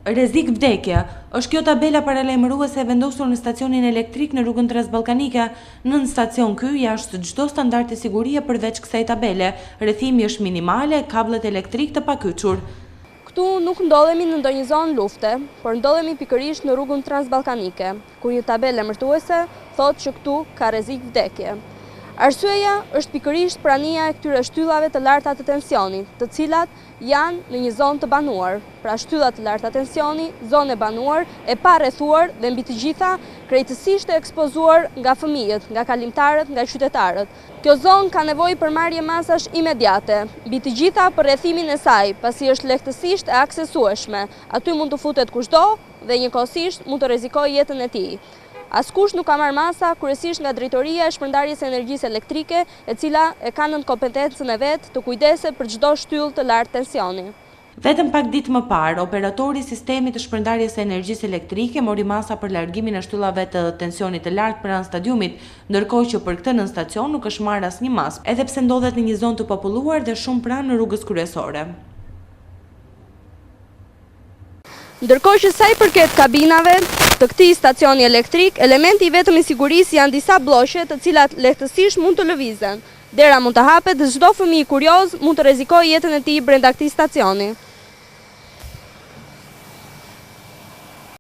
rrezik vdekje. Është kjo tabela paralajmëruese e vendosur në stacionin elektrik në rrugën Transballkanike. Nën stacion ky, jashtë çdo standardi sigurie përveç kësaj tabele, rrethimi është minimale, kabllet elektrik të pakyçur. Këtu nuk ndodhemi në ndonjë zonë lufte, por ndodhemi pikërisht në rrugën Transballkanike, ku një tabelë emërtuese thotë që këtu ka rrezik vdekje. Arsyeja është pikërisht prania e këtyre shtyllave të larta të tensionit, të cilat janë në një zonë të banuar. Pra shtyllat të larta tensioni, zonë e banuar, e pa rrethuar dhe mbi të gjitha krejtësisht e ekspozuar nga fëmijët, nga kalimtarët, nga qytetarët. Kjo zonë ka nevojë për marrje masash imediate, mbi të gjitha për rrethimin e saj, pasi është lehtësisht e aksesueshme. Aty mund të futet kushdo dhe njëkohësisht mund të rrezikojë jetën e tij. Askush nuk ka marrë masa, kryesisht nga Drejtoria e Shpërndarjes së Energjisë Elektrike, e cila e ka nën kompetencën e vet të kujdese për çdo shtyllë të lartë tensioni. Vetëm pak ditë më parë, operatori i sistemit të shpërndarjes së energjisë elektrike mori masa për largimin e shtyllave të tensionit të lartë pranë stadiumit, ndërkohë që për këtë nën stacion nuk është marrë asnjë masë, edhe pse ndodhet në një zonë të populluar dhe shumë pranë rrugës kryesore. Ndërkohë që sa i përket kabinave të këtij stacioni elektrik, elementi i vetëm i sigurisë janë disa blloqe të cilat lehtësisht mund të lëvizen. Dera mund të hapet dhe çdo fëmijë kurioz mund të rrezikojë jetën e tij brenda këtij stacioni.